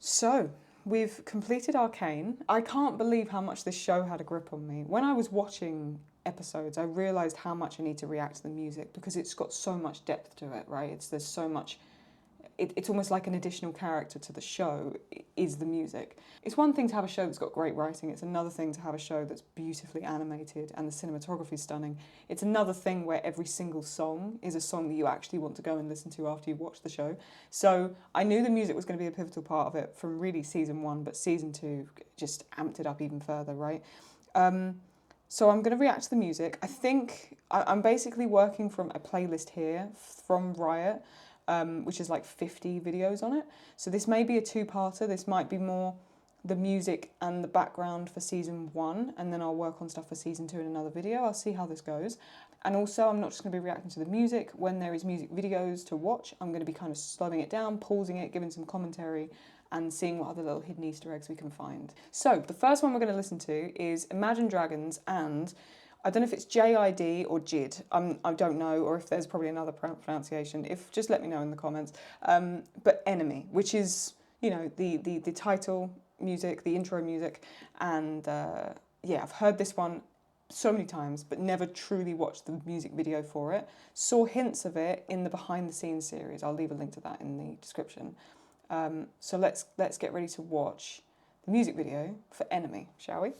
So, we've completed Arcane. I can't believe how much this show had a grip on me. When I was watching episodes, I realised how much I need to react to the music because it's got so much depth to it, right? There's so much... It's almost like an additional character to the show is the music. It's one thing to have a show that's got great writing. It's another thing to have a show that's beautifully animated and the cinematography is stunning. It's another thing where every single song is a song that you actually want to go and listen to after you've watched the show. So I knew the music was going to be a pivotal part of it from really season 1, but season 2 just amped it up even further, right? So I'm going to react to the music. I think I'm basically working from a playlist here from Riot, which is like 50 videos on it. So this may be a two-parter. This might be more the music and the background for season 1, and then I'll work on stuff for season 2 in another video. I'll see how this goes. And also, I'm not just going to be reacting to the music. When there is music videos to watch, I'm going to be kind of slowing it down, pausing it, giving some commentary, and seeing what other little hidden Easter eggs we can find. So the first one we're going to listen to is Imagine Dragons and... I don't know if it's JID or JID, I don't know, or if there's probably another pronunciation. Just let me know in the comments. But Enemy, which is, you know, the title music, the intro music. And yeah, I've heard this one so many times, but never truly watched the music video for it. Saw hints of it in the behind the scenes series. I'll leave a link to that in the description. So let's get ready to watch the music video for Enemy, shall we?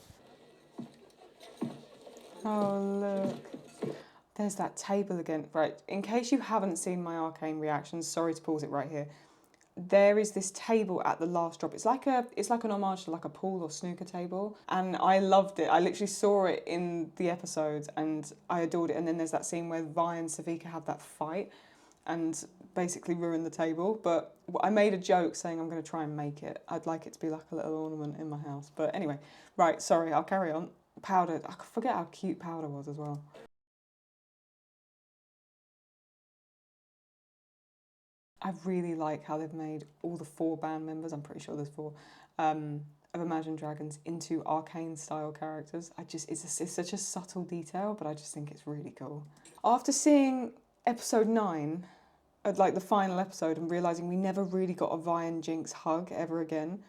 Oh, look. There's that table again. Right, in case you haven't seen my Arcane reactions, sorry to pause it right here. There is this table at the last drop. It's like an homage to like a pool or snooker table. And I loved it. I literally saw it in the episodes and I adored it. And then there's that scene where Vi and Savika have that fight and basically ruin the table. But I made a joke saying I'm going to try and make it. I'd like it to be like a little ornament in my house. But anyway, right, sorry, I'll carry on. Powder, I forget how cute Powder was as well. I really like how they've made all the 4 band members, I'm pretty sure there's 4, of Imagine Dragons into Arcane style characters. It's such a subtle detail, but I just think it's really cool. After seeing episode 9, like the final episode, and realising we never really got a Vi and Jinx hug ever again,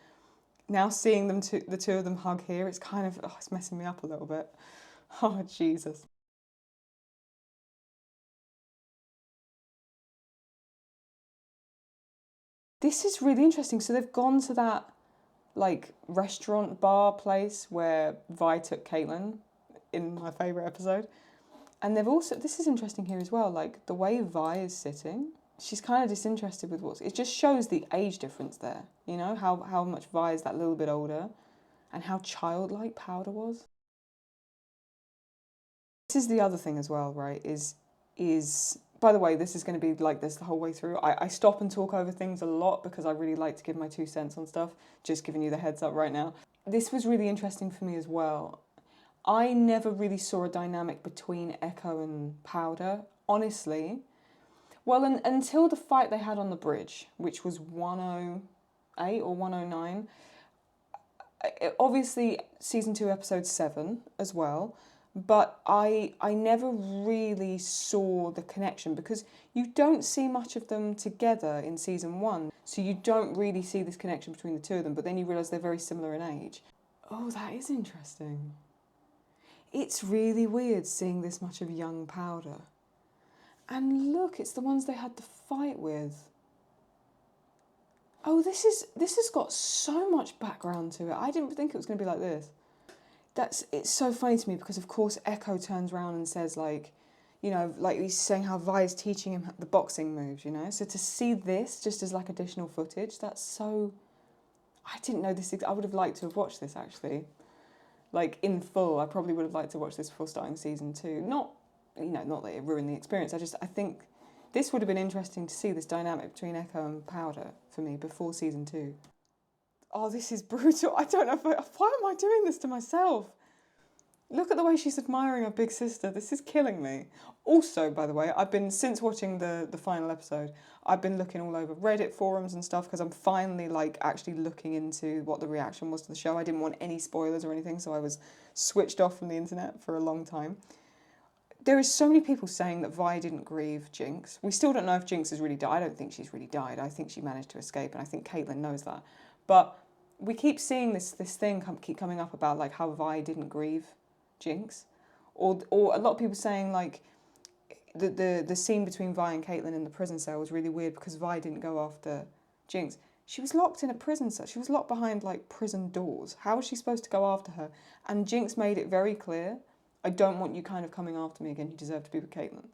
now seeing them the two of them hug here, it's kind of, it's messing me up a little bit. Oh, Jesus. This is really interesting. So they've gone to that, like, restaurant bar place where Vi took Caitlin in my favourite episode. And they've also, this is interesting here as well, like, the way Vi is sitting, she's kind of disinterested with it just shows the age difference there, you know, how much Vi is that little bit older and how childlike Powder was. This is the other thing as well, right, is by the way, this is going to be like this the whole way through. I stop and talk over things a lot because I really like to give my 2 cents on stuff, just giving you the heads up right now. This was really interesting for me as well. I never really saw a dynamic between Echo and Powder, honestly. Well, until the fight they had on the bridge, which was 108 or 109. Obviously, season 2, episode 7 as well. But I never really saw the connection because you don't see much of them together in season 1. So you don't really see this connection between the two of them, but then you realise they're very similar in age. Oh, that is interesting. It's really weird seeing this much of young Powder. And look, it's the ones they had the fight with. Oh, this has got so much background to it. I didn't think it was going to be like this. It's so funny to me because, of course, Echo turns around and says, like, you know, like he's saying how Vi is teaching him the boxing moves, you know? So to see this just as, like, additional footage, that's so... I didn't know this. I would have liked to have watched this, actually. Like, in full, I probably would have liked to watch this before starting season 2. Not, you know, not that it ruined the experience. I think this would have been interesting to see, this dynamic between Echo and Powder, for me, before season 2. Oh, this is brutal. I don't know why am I doing this to myself? Look at the way she's admiring her big sister. This is killing me. Also, by the way, since watching the final episode, I've been looking all over Reddit forums and stuff because I'm finally, like, actually looking into what the reaction was to the show. I didn't want any spoilers or anything, so I was switched off from the internet for a long time. There is so many people saying that Vi didn't grieve Jinx. We still don't know if Jinx has really died. I don't think she's really died. I think she managed to escape, and I think Caitlin knows that. But we keep seeing this thing keep coming up about like how Vi didn't grieve Jinx, or a lot of people saying like the scene between Vi and Caitlyn in the prison cell was really weird because Vi didn't go after Jinx. She was locked in a prison cell. She was locked behind like prison doors. How was she supposed to go after her? And Jinx made it very clear, I don't want you kind of coming after me again. You deserve to be with Caitlyn.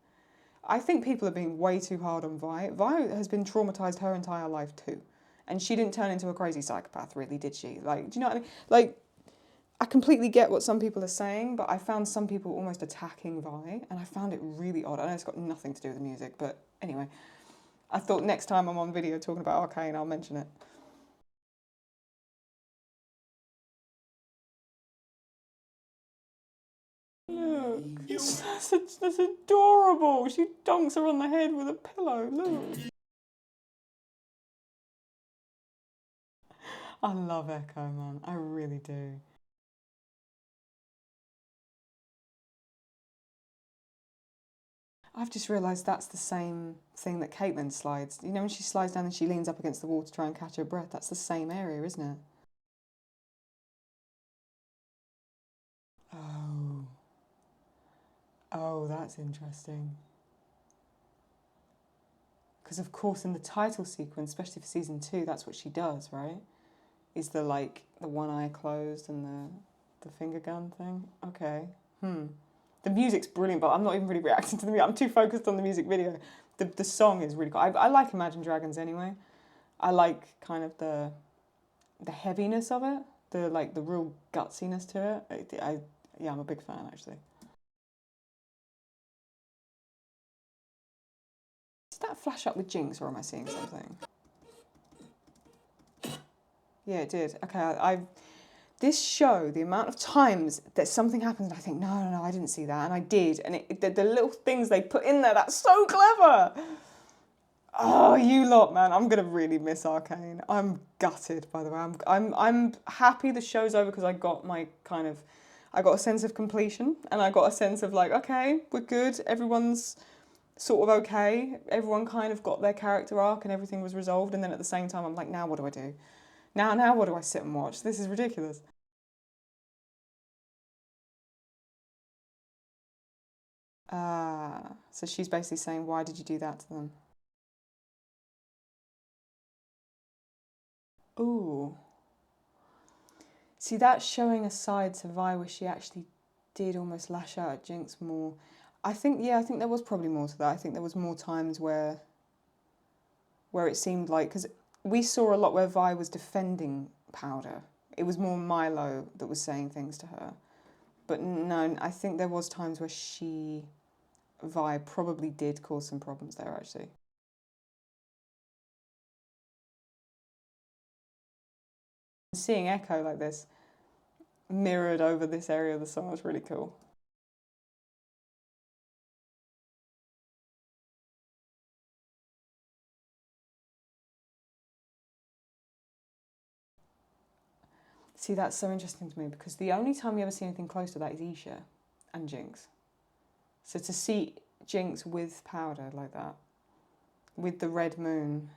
I think people are being way too hard on Vi. Vi has been traumatized her entire life too. And she didn't turn into a crazy psychopath, really, did she? Like, do you know what I mean? Like, I completely get what some people are saying, but I found some people almost attacking Vi, and I found it really odd. I know it's got nothing to do with the music, but anyway. I thought next time I'm on video talking about Arcane, I'll mention it. Look, that's adorable. She donks her on the head with a pillow, look. I love Echo, man. I really do. I've just realised that's the same thing that Caitlyn slides. You know when she slides down and she leans up against the wall to try and catch her breath? That's the same area, isn't it? Oh. Oh, that's interesting. Because of course in the title sequence, especially for season 2, that's what she does, right? Is the like the one eye closed and the finger gun thing? Okay. The music's brilliant, but I'm not even really reacting to the music. I'm too focused on the music video. The song is really cool. I like Imagine Dragons anyway. I like kind of the heaviness of it, the real gutsiness to it. Yeah, I'm a big fan actually. Did that flash up with Jinx, or am I seeing something? Yeah, it did. Okay, this show, the amount of times that something happens and I think, no, I didn't see that, and I did, and the little things they put in there, that's so clever. Oh, you lot, man! I'm gonna really miss Arcane. I'm gutted, by the way. I'm happy the show's over because I got I got a sense of completion, and I got a sense of like, okay, we're good. Everyone's sort of okay. Everyone kind of got their character arc, and everything was resolved. And then at the same time, I'm like, now what do I do? Now what do I sit and watch? This is ridiculous. So she's basically saying, why did you do that to them? Ooh. See, that's showing a side to Vi where she actually did almost lash out at Jinx more. I think there was probably more to that. I think there was more times where it seemed like, because we saw a lot where Vi was defending Powder. It was more Milo that was saying things to her. But no, I think there was times where Vi probably did cause some problems there actually. Seeing Echo like this mirrored over this area of the song was really cool. See, that's so interesting to me because the only time you ever see anything close to that is Isha and Jinx. So to see Jinx with Powder like that, with the red moon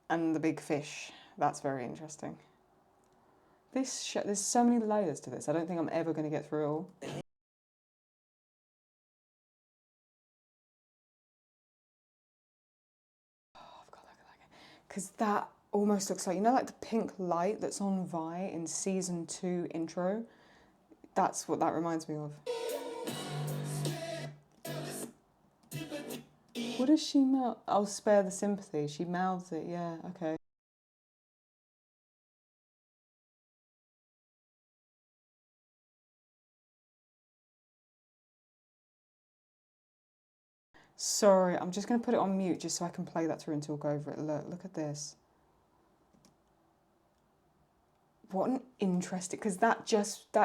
and the big fish, that's very interesting. There's so many layers to this. I don't think I'm ever going to get through it all. Oh, I've got to look at that. Because that almost looks like, you know, like the pink light that's on Vi in season 2 intro? That's what that reminds me of. What does she mouth? I'll spare the sympathy. She mouths it, yeah, okay. Sorry, I'm just going to put it on mute just so I can play that through and talk over it. Look at this. What an interesting, because that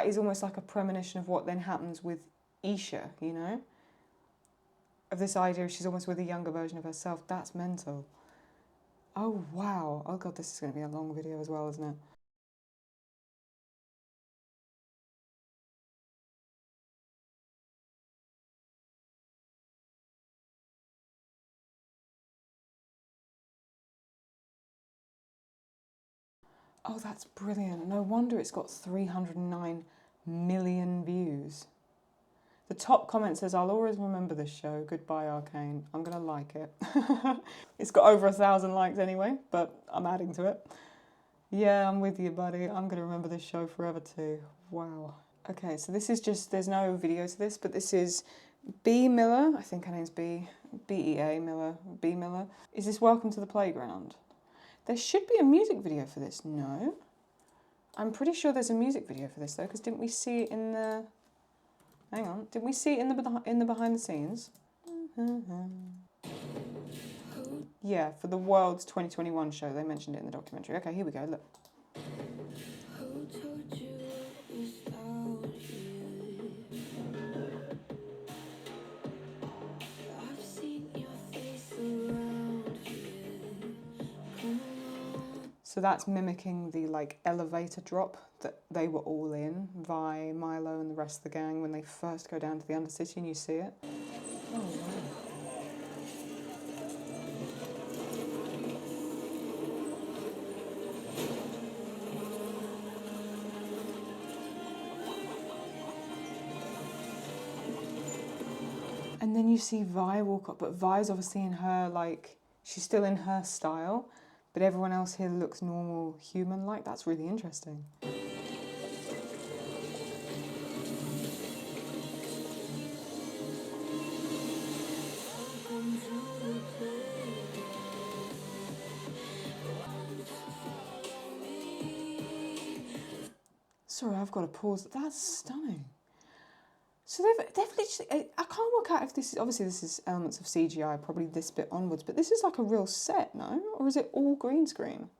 is almost like a premonition of what then happens with Isha, you know? Of this idea she's almost with a younger version of herself. That's mental. Oh, wow. Oh, God, this is going to be a long video as well, isn't it? Oh, that's brilliant. No wonder it's got 309 million views. The top comment says, I'll always remember this show. Goodbye, Arcane. I'm going to like it. It's got over 1,000 likes anyway, but I'm adding to it. Yeah, I'm with you, buddy. I'm going to remember this show forever too. Wow. Okay, so this is just, there's no video to this, but this is B Miller. I think her name's B. B-E-A Miller. B Miller. Is this Welcome to the Playground? There should be a music video for this. No. I'm pretty sure there's a music video for this though, because didn't we see it in the... Hang on. Didn't we see it in the behind the scenes? Yeah, for the World's 2021 show. They mentioned it in the documentary. Okay, here we go. Look. So that's mimicking the like elevator drop that they were all in, Vi, Milo and the rest of the gang when they first go down to the Undercity and you see it. Oh, wow. And then you see Vi walk up, but Vi's obviously in her, like, she's still in her style, but everyone else here looks normal, human-like. That's really interesting. Sorry, I've got to pause. That's stunning. So they've literally, I can't work out if this is, obviously this is elements of CGI, probably this bit onwards, but this is like a real set, no? Or is it all green screen?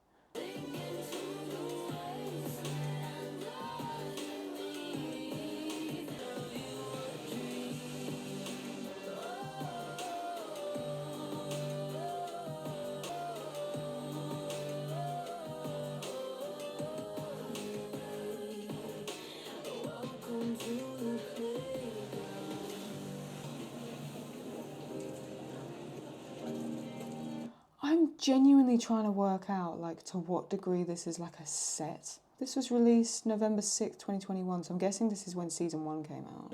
I'm genuinely trying to work out like to what degree this is like a set. This was released November 6th, 2021, so I'm guessing this is when season 1 came out.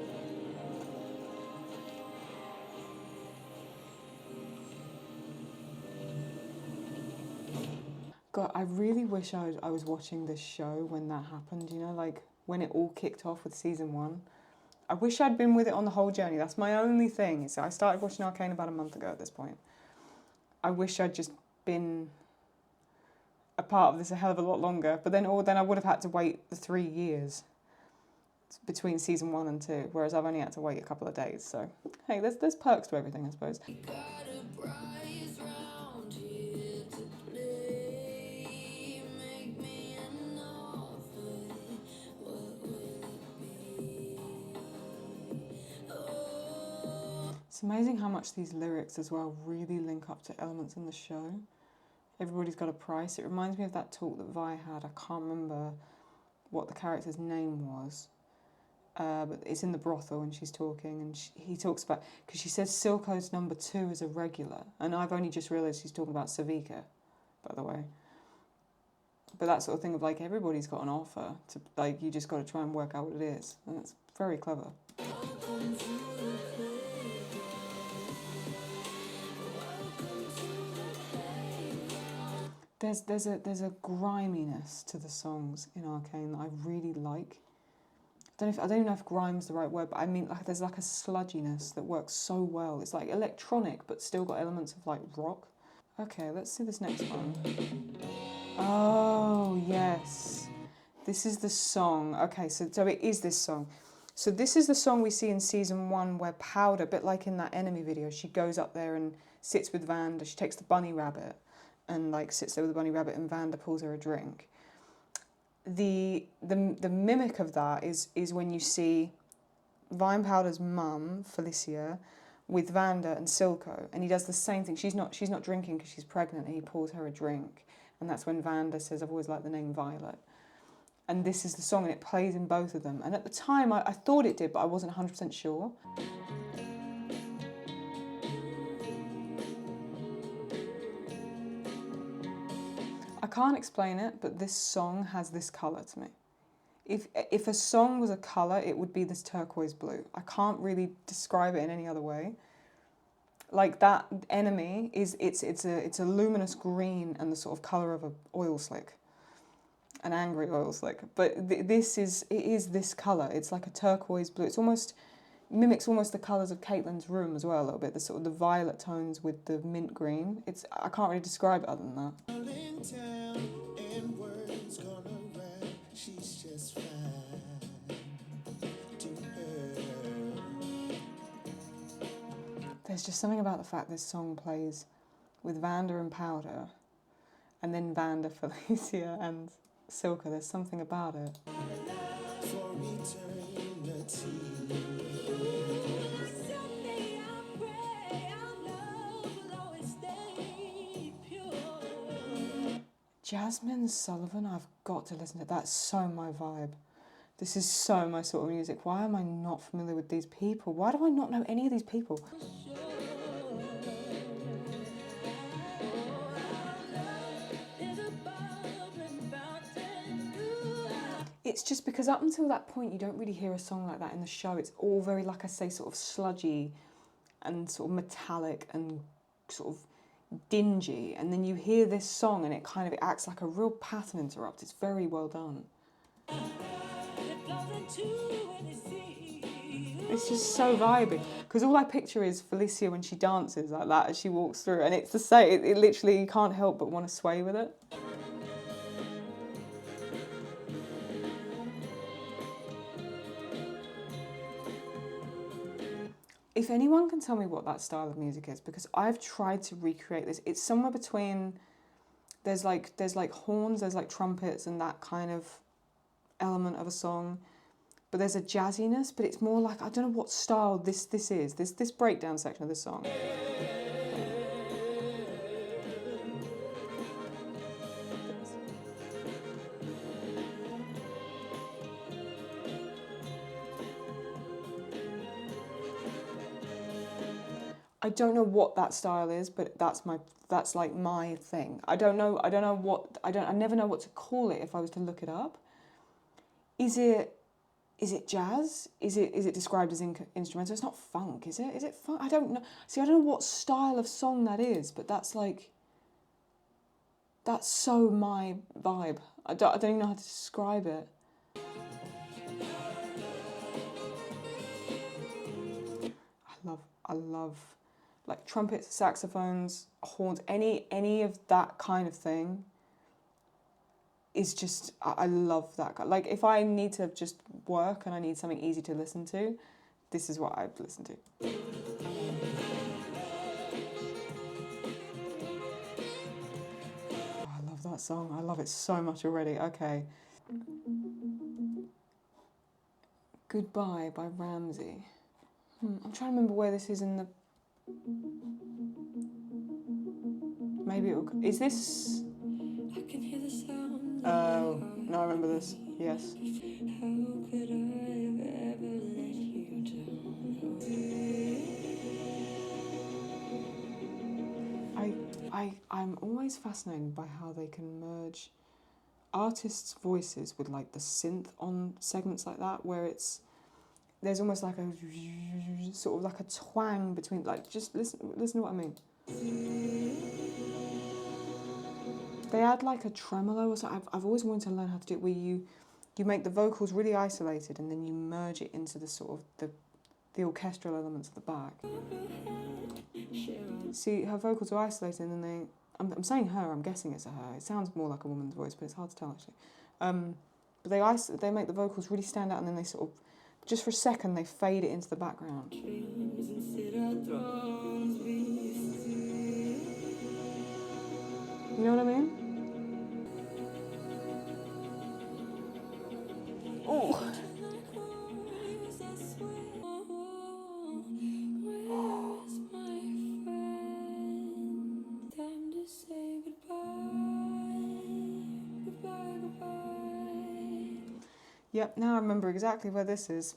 God, I really wish I was watching this show when that happened, you know, like when it all kicked off with season 1. I wish I'd been with it on the whole journey. That's my only thing. So I started watching Arcane about a month ago at this point. I wish I'd just been a part of this a hell of a lot longer, but then I would have had to wait the 3 years between season 1 and 2, whereas I've only had to wait a couple of days. So hey, there's perks to everything, I suppose. It's amazing how much these lyrics as well really link up to elements in the show. Everybody's got a price. It reminds me of that talk that Vi had. I can't remember what the character's name was, but it's in the brothel and she's talking and he talks about, because she says Silco's number 2 is a regular, and I've only just realised she's talking about Savika, by the way. But that sort of thing of like everybody's got an offer, to like you just got to try and work out what it is, and it's very clever. There's a griminess to the songs in Arcane that I really like. I don't even know if grime's the right word, but I mean like there's like a sludginess that works so well. It's like electronic, but still got elements of like rock. Okay, let's see this next one. Oh yes, this is the song. Okay, so it is this song. So this is the song we see in season 1 where Powder, a bit like in that Enemy video, she goes up there and sits with Vanda. She takes the bunny rabbit and like sits there with the bunny rabbit, and Vanda pulls her a drink. The mimic of that is when you see Vine Powder's mum, Felicia, with Vanda and Silco, and he does the same thing. She's not drinking because she's pregnant, and he pours her a drink, and that's when Vanda says, "I've always liked the name Violet." And this is the song, and it plays in both of them. And at the time, I thought it did, but I wasn't 100% sure. I can't explain it, but this song has this colour to me. If a song was a colour, it would be this turquoise blue. I can't really describe it in any other way. Like that enemy it's a luminous green and the sort of colour of an oil slick, an angry oil slick. But it is this colour. It's like a turquoise blue. It's almost mimics almost the colours of Caitlin's room as well a little bit. The sort of the violet tones with the mint green. I can't really describe it other than that. There's just something about the fact this song plays with Vanda and Powder, and then Vanda, Felicia, and Silka. There's something about it. Jasmine Sullivan, I've got to listen to. That's so my vibe. This is so my sort of music. Why am I not familiar with these people? Why do I not know any of these people? It's just because up until that point you don't really hear a song like that in the show. It's all very, like I say, sort of sludgy and sort of metallic and sort of dingy. And then you hear this song and it acts like a real pattern interrupt. It's very well done. It's just so vibey. Because all I picture is Felicia when she dances like that as she walks through. And it's the same. It literally, you can't help but want to sway with it. If anyone can tell me what that style of music is, because I've tried to recreate this, it's somewhere between, there's like horns, there's like trumpets and that kind of element of a song, but there's a jazziness, but it's more like, I don't know what style this is, this breakdown section of this song. I don't know what that style is, but that's like my thing. I never know what to call it if I was to look it up. Is it jazz? Is it described as instrumental? It's not funk, is it? Is it funk? I don't know. See, I don't know what style of song that is, but that's so my vibe. I don't even know how to describe it. I love like trumpets, saxophones, horns, any of that kind of thing is just, I love that. Like if I need to just work and I need something easy to listen to, this is what I'd listen to. Oh, I love that song. I love it so much already. Okay. Goodbye by Ramsey. I'm trying to remember where this is in the... Maybe is this... I can hear the sound. Oh, no, I remember this. Yes. How could I have ever let you down? I'm always fascinated by how they can merge artists' voices with like the synth on segments like that, where there's almost like a sort of like a twang between, like, just listen to what I mean. They add like a tremolo or something. I've always wanted to learn how to do it, where you make the vocals really isolated and then you merge it into the sort of the orchestral elements at the back. See, her vocals are isolated and then I'm saying her, I'm guessing it's a her. It sounds more like a woman's voice, but it's hard to tell actually. But they make the vocals really stand out and then they sort of, just for a second, they fade it into the background. You know what I mean? Oh. Yep, now I remember exactly where this is.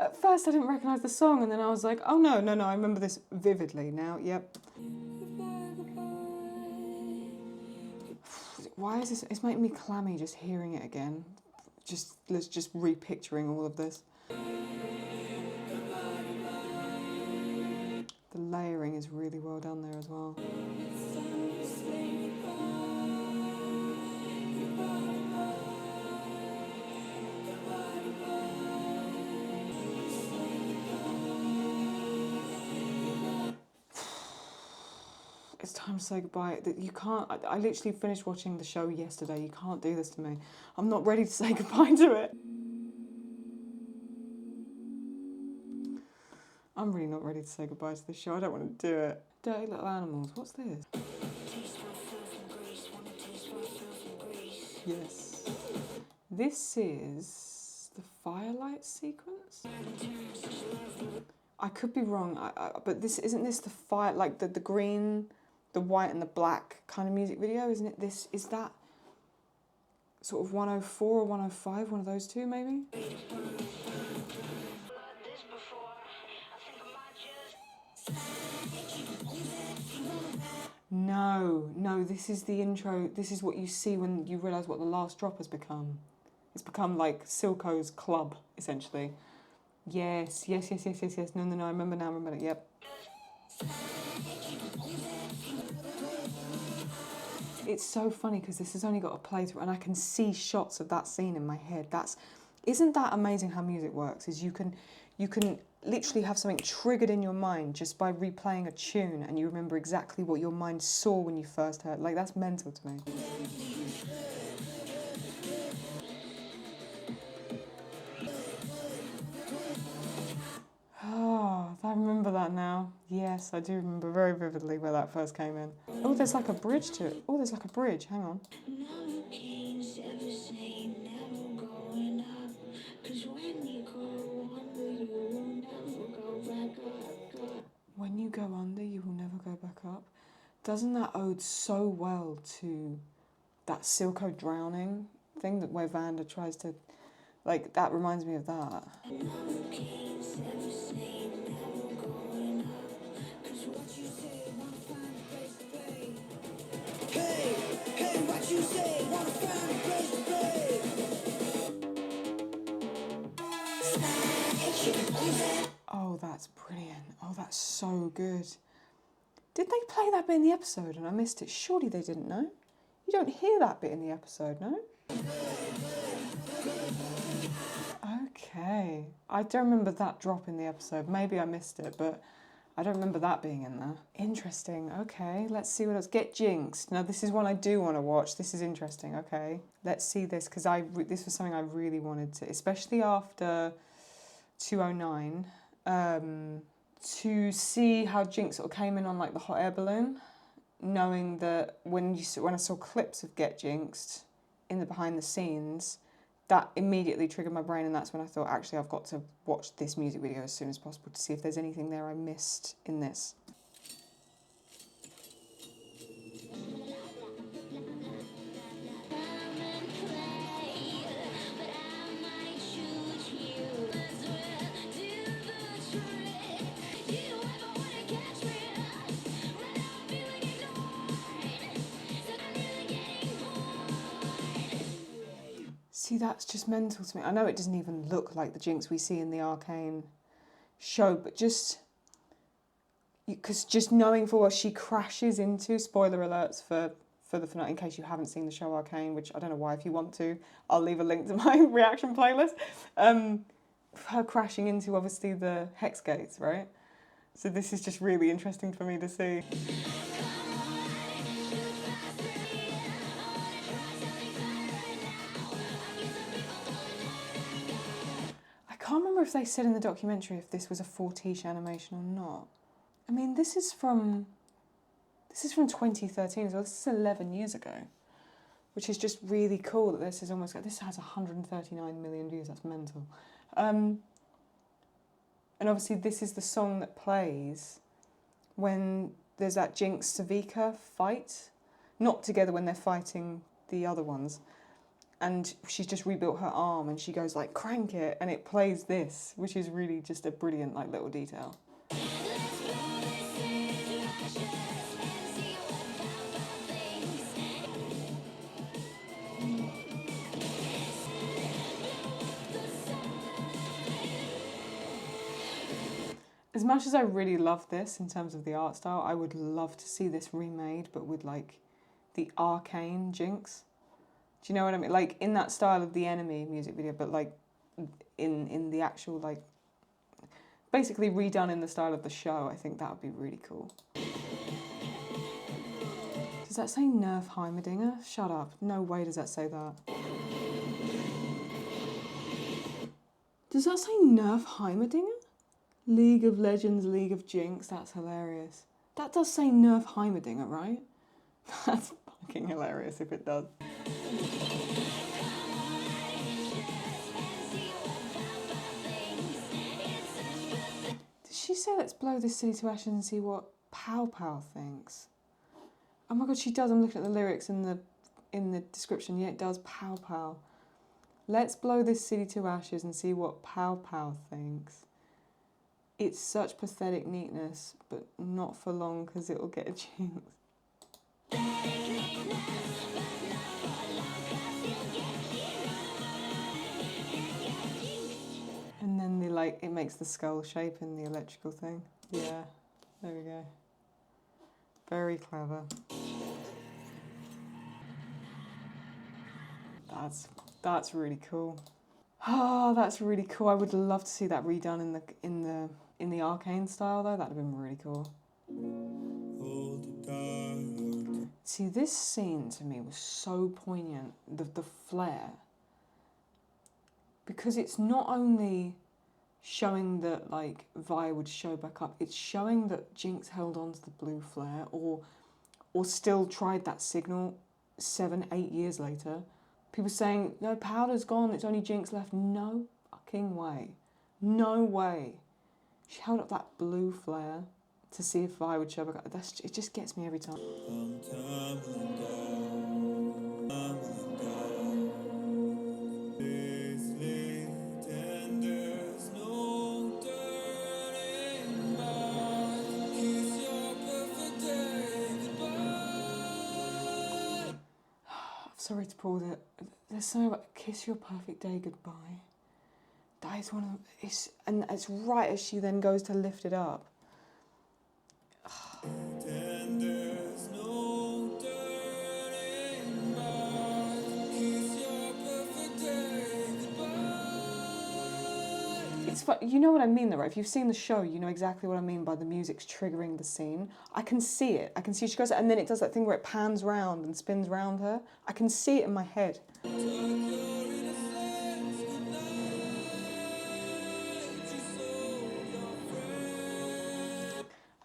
At first I didn't recognise the song and then I was like, oh no, I remember this vividly now, yep. Why is this? It's making me clammy just hearing it again. Let's just repicturing all of this. The layering is really well done there as well. It's time to say goodbye. You can't. I literally finished watching the show yesterday. You can't do this to me. I'm not ready to say goodbye to it. I'm really not ready to say goodbye to this show. I don't want to do it. Dirty Little Animals. What's this? Yes. This is the Firelight sequence? I could be wrong, but isn't this the fire, like the green, the white and the black kind of music video, isn't it? Is that sort of 104 or 105, one of those two maybe? No, this is the intro. This is what you see when you realise what the last drop has become. It's become like Silco's club, essentially. Yes. No, I remember now, yep. It's so funny because this has only got a playthrough and I can see shots of that scene in my head. Isn't that amazing how music works? Is you can literally have something triggered in your mind just by replaying a tune and you remember exactly what your mind saw when you first heard. Like, that's mental to me. Oh, I remember that now. Yes, I do remember very vividly where that first came in. Oh, there's like a bridge to it. Oh, there's like a bridge. Hang on. When you go under, you will never go back up. Doesn't that ode so well to that Silco drowning thing where Vanda tries to, like, that reminds me of that. Hey, what you say? Wanna find a place to play? Oh, that's brilliant. Oh, that's so good. Did they play that bit in the episode and I missed it? Surely they didn't, no? You don't hear that bit in the episode, no? Okay. I don't remember that drop in the episode. Maybe I missed it, but I don't remember that being in there. Interesting. Okay, let's see what else. Get Jinxed. Now, this is one I do want to watch. This is interesting. Okay, let's see this because this was something I really wanted to, especially after 209, to see how Jinx sort of came in on like the hot air balloon, knowing that when I saw clips of Get Jinxed in the behind the scenes, that immediately triggered my brain, and that's when I thought, actually, I've got to watch this music video as soon as possible to see if there's anything there I missed in this. See, that's just mental to me. I know it doesn't even look like the Jinx we see in the Arcane show, but just knowing for what she crashes into, spoiler alerts for the finale, in case you haven't seen the show Arcane, which I don't know why, if you want to, I'll leave a link to my reaction playlist. Her crashing into, obviously, the Hex Gates, right? So this is just really interesting for me to see. I can't remember if they said in the documentary if this was a 4-tiche animation or not. I mean, this is from 2013 as well. This is 11 years ago, which is just really cool that this has this has 139 million views. That's mental. And obviously this is the song that plays when there's that Jinx Savika fight, not together when they're fighting the other ones. And she's just rebuilt her arm and she goes like, crank it, and it plays this, which is really just a brilliant like little detail. As much as I really love this in terms of the art style, I would love to see this remade, but with like the arcanejinx. Do you know what I mean? Like in that style of the Enemy music video, but like in the actual, like, basically redone in the style of the show. I think that would be really cool. Does that say Nerf Heimerdinger? Shut up. No way does that say that. Does that say Nerf Heimerdinger? League of Legends, League of Jinx. That's hilarious. That does say Nerf Heimerdinger, right? That's fucking hilarious if it does. Did she say let's blow this city to ashes and see what Pow Pow thinks? Oh my god, she does. I'm looking at the lyrics in the description. Yeah, it does. Pow Pow. Let's blow this city to ashes and see what Pow Pow thinks. It's such pathetic neatness, but not for long because it'll get a jinx. And then it makes the skull shape in the electrical thing. Yeah, there we go. Very clever. That's really cool. Oh, that's really cool. I would love to see that redone in the Arcane style though. That'd have been really cool. See, this scene to me was so poignant. The flare, because it's not only showing that like Vi would show back up, it's showing that Jinx held on to the blue flare or still tried that signal 7-8 years later. People saying, no, powder's gone, it's only Jinx left. No fucking way. No way. She held up that blue flare to see if Vi would show back up. It just gets me every time. Sorry to pause it. There's something about kiss your perfect day goodbye. That is one of them. And it's right as she then goes to lift it up. You know what I mean though, right? If you've seen the show, you know exactly what I mean by the music's triggering the scene. I can see it. I can see she goes, and then it does that thing where it pans round and spins round her. I can see it in my head.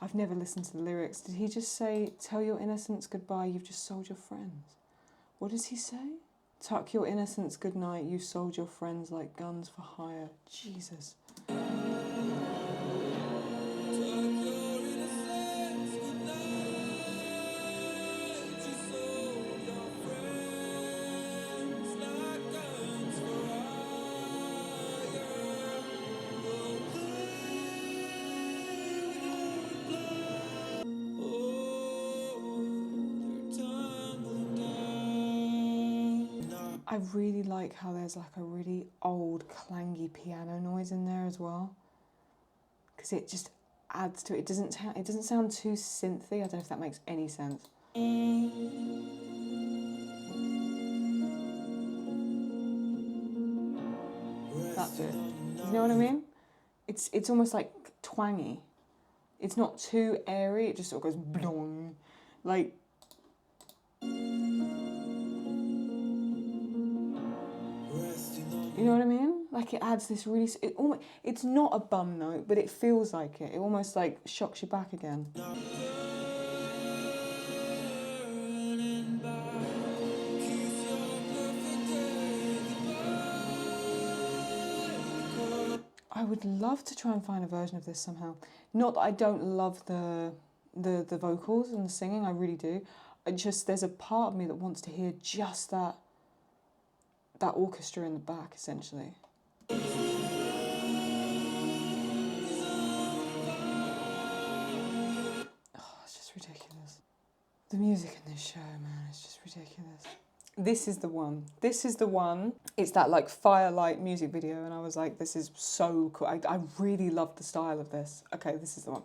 I've never listened to the lyrics. Did he just say, tell your innocence goodbye, you've just sold your friends? What does he say? Tuck your innocence goodnight, you sold your friends like guns for hire. Jesus. I really like how there's like a really old clangy piano noise in there as well, because it just adds to it. It doesn't sound too synthy. I don't know if that makes any sense. That's it. You know what I mean? It's almost like twangy. It's not too airy. It just sort of goes blong, like. You know what I mean? Like it adds this really. It's not a bum note, but it feels like it. It almost like shocks you back again. I would love to try and find a version of this somehow. Not that I don't love the vocals and the singing. I really do. There's a part of me that wants to hear just that orchestra in the back, essentially. Oh, it's just ridiculous. The music in this show, man, is just ridiculous. This is the one. This is the one. It's that like firelight music video, and I was like, this is so cool. I really love the style of this. Okay, this is the one.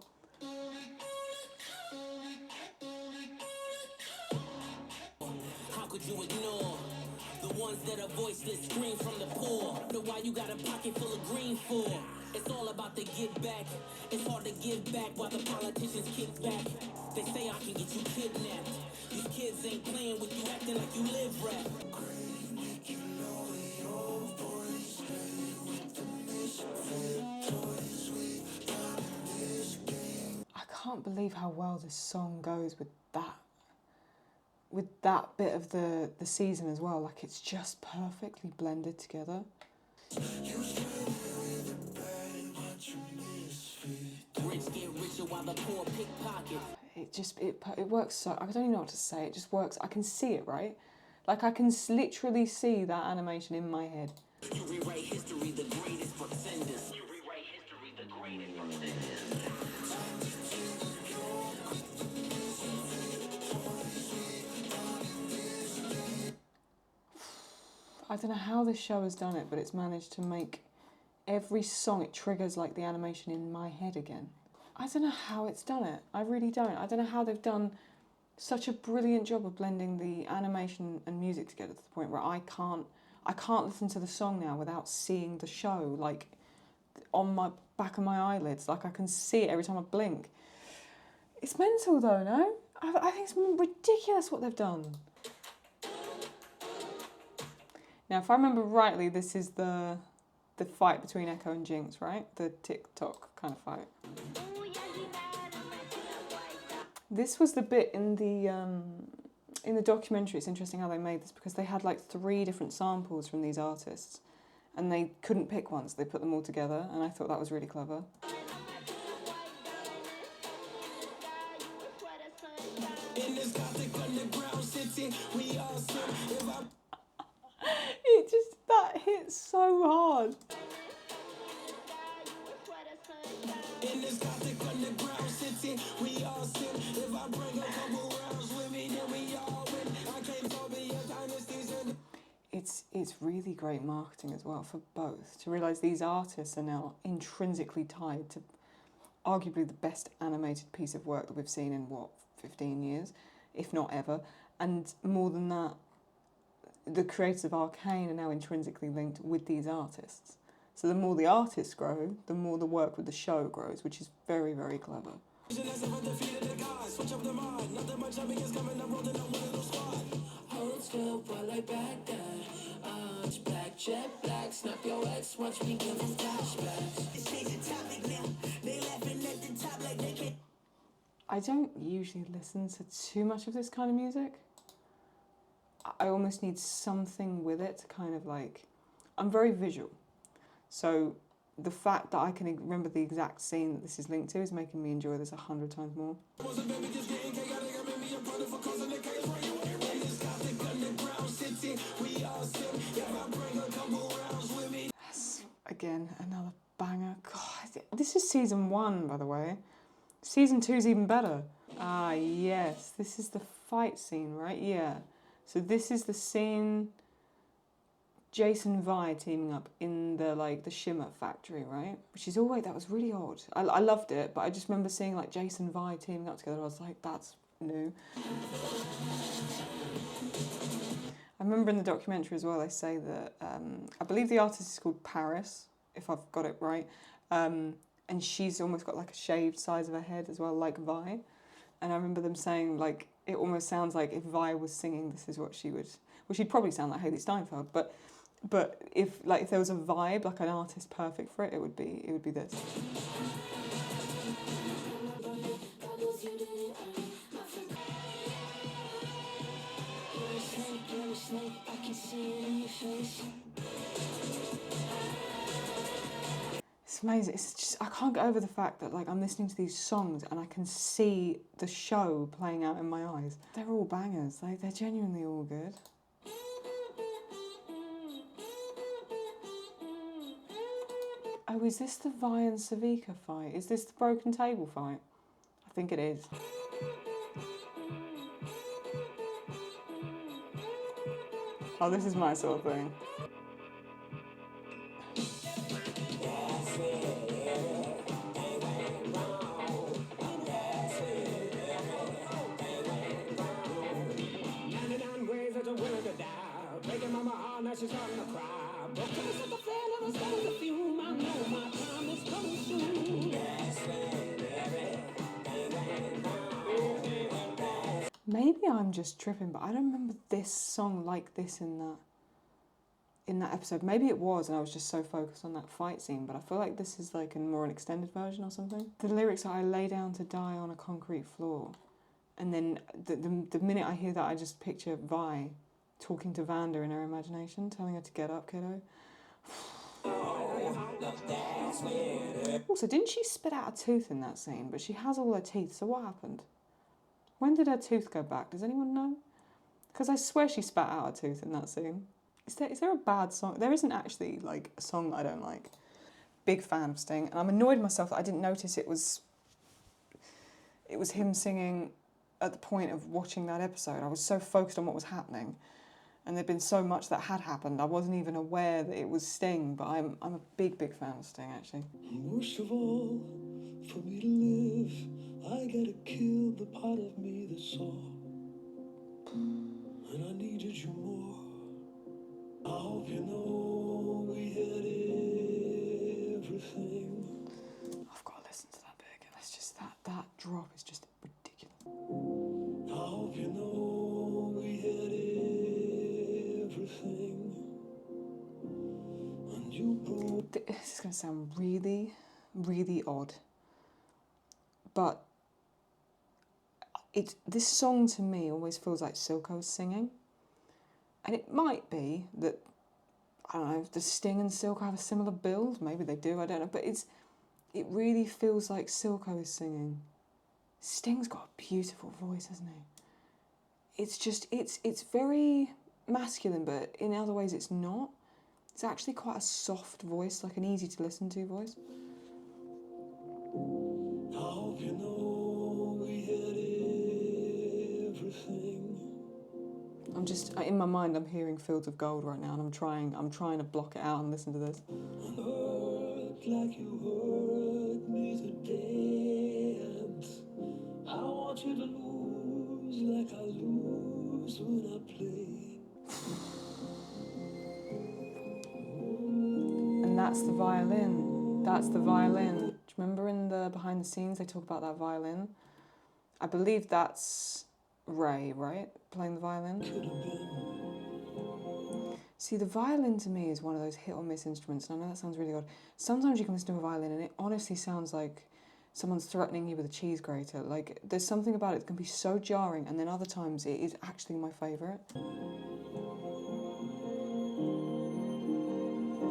How could you ignore the ones that are voiceless, scream from the poor? So why you got a pocket full of green for? It's all about the give back. It's hard to give back while the politicians kick back. They say I can get you kidnapped. These kids ain't playing with you, acting like you live rap. I can't believe how well this song goes with that bit of the season as well. Like, it's just perfectly blended together. Rich get richer while the poor pickpocket. It works so, I don't even know what to say, it just works. I can see it, right? Like, I can literally see that animation in my head. You rewrite history, the greatest pretenders. You rewrite history, the greatest pretenders. I don't know how this show has done it, but it's managed to make every song, it triggers like the animation in my head again. I don't know how it's done it. I really don't. I don't know how they've done such a brilliant job of blending the animation and music together to the point where I can't listen to the song now without seeing the show like on my back of my eyelids. Like, I can see it every time I blink. It's mental though, no? I think it's ridiculous what they've done. Now, if I remember rightly, this is the fight between Echo and Jinx, right? The TikTok kind of fight. This was the bit in the documentary. It's interesting how they made this, because they had like 3 different samples from these artists, and they couldn't pick one, so they put them all together, and I thought that was really clever. That hits so hard. It's really great marketing as well for both, to realise these artists are now intrinsically tied to arguably the best animated piece of work that we've seen in, 15 years, if not ever. And more than that, the creators of Arcane are now intrinsically linked with these artists. So the more the artists grow, the more the work with the show grows, which is very, very clever. I don't usually listen to too much of this kind of music. I almost need something with it to kind of like... I'm very visual. So the fact that I can remember the exact scene that this is linked to is making me enjoy this 100 times more. That's, again, another banger. God, this is season 1, by the way. Season 2's even better. Ah, yes. This is the fight scene, right? Yeah. So this is the scene... Jason Vi teaming up in the shimmer factory, right? Which is always, that was really odd. I loved it, but I just remember seeing like Jason Vi teaming up together. I was like, that's new. I remember in the documentary as well, they say that I believe the artist is called Paris, if I've got it right, and she's almost got like a shaved size of her head as well, like Vi. And I remember them saying like it almost sounds like if Vi was singing, this is what she would. Well, she'd probably sound like Haley Steinfeld, but if there was a vibe, like an artist perfect for it, it would be this. It's amazing. It's just, I can't get over the fact that like I'm listening to these songs and I can see the show playing out in my eyes. They're all bangers. They're genuinely all good. Oh, is this the Vi and Savika fight? Is this the broken table fight? I think it is. Oh, this is my sort of thing. Maybe I'm just tripping, but I don't remember this song like this in that episode. Maybe it was, and I was just so focused on that fight scene, but I feel like this is like more an extended version or something. The lyrics are, I lay down to die on a concrete floor. And then the minute I hear that, I just picture Vi talking to Vanda in her imagination, telling her to get up, kiddo. Also, didn't she spit out a tooth in that scene? But she has all her teeth, so what happened? When did her tooth go back? Does anyone know? Because I swear she spat out a tooth in that scene. Is there a bad song? There isn't actually like a song that I don't like. Big fan of Sting, and I'm annoyed myself that I didn't notice it was him singing at the point of watching that episode. I was so focused on what was happening, and there'd been so much that had happened. I wasn't even aware that it was Sting, but I'm a big fan of Sting, actually. Worst of all, for me to live, I gotta kill the part of me that saw, and I needed you more. I hope you know we had everything. I've got to listen to that bit again. It's just that drop is just ridiculous. I hope you know we had everything. And you broke. This is going to sound really, really odd, but this song to me always feels like Silko's singing. And it might be that, I don't know, does Sting and Silko have a similar build? Maybe they do, I don't know. But it really feels like Silko is singing. Sting's got a beautiful voice, hasn't he? It's just, it's very masculine, but in other ways it's not. It's actually quite a soft voice, like an easy to listen to voice. I hope you know we had everything. I'm just, in my mind, I'm hearing Fields of Gold right now, and I'm trying to block it out and listen to this. Hurt like you hurt me today, and I want you to lose like I lose when I play. And that's the violin. That's the violin. Do you remember in the behind the scenes they talk about that violin? I believe that's Ray, right? Playing the violin. See, the violin to me is one of those hit or miss instruments, and I know that sounds really odd. Sometimes you can listen to a violin and it honestly sounds like someone's threatening you with a cheese grater. Like, there's something about it that can be so jarring, and then other times it is actually my favourite.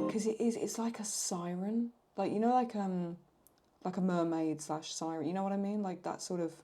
Because it's like a siren. Like, you know, like a mermaid / siren, you know what I mean? Like that sort of...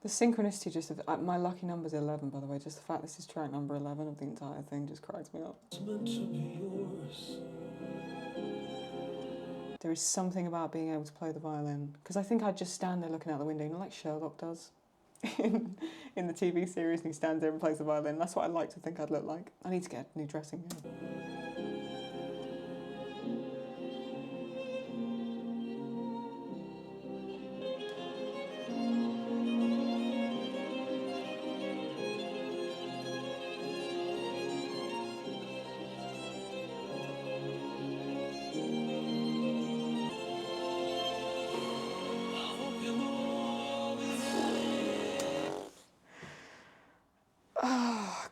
The synchronicity just of... my lucky number's 11, by the way. Just the fact this is track number 11 of the entire thing just cracks me up. It's meant to be yours. There is something about being able to play the violin. Because I think I'd just stand there looking out the window, you know, like Sherlock does in the TV series, and he stands there and plays the violin. That's what I like to think I'd look like. I need to get a new dressing gown.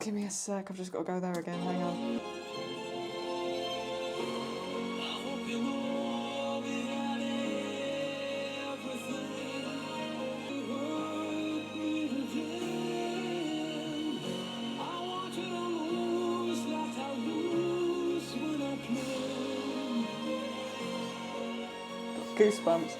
Give me a sec, I've just got to go there again, hang on. Goosebumps.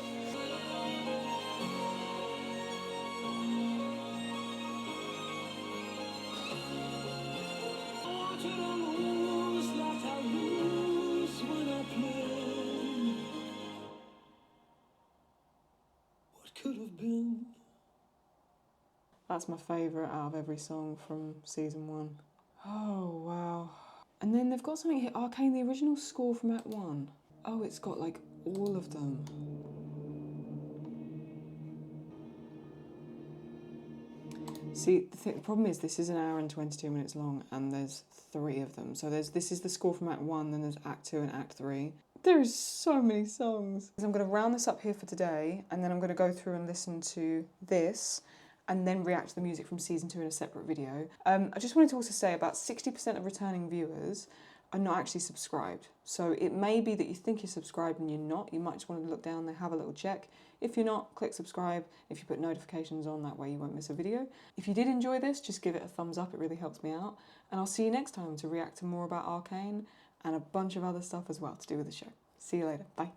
could have been. That's my favourite out of every song from season 1. Oh, wow. And then they've got something here, Arcane, the original score from Act 1. Oh, it's got like all of them. See, the problem is this is an hour and 22 minutes long and there's 3 of them. So this is the score from Act 1, then there's Act 2 and Act 3. There is so many songs. I'm going to round this up here for today and then I'm going to go through and listen to this and then react to the music from season 2 in a separate video. I just wanted to also say about 60% of returning viewers are not actually subscribed. So it may be that you think you're subscribed and you're not. You might just want to look down there, have a little check. If you're not, click subscribe. If you put notifications on, that way you won't miss a video. If you did enjoy this, just give it a thumbs up. It really helps me out. And I'll see you next time to react to more about Arcane and a bunch of other stuff as well to do with the show. See you later. Bye.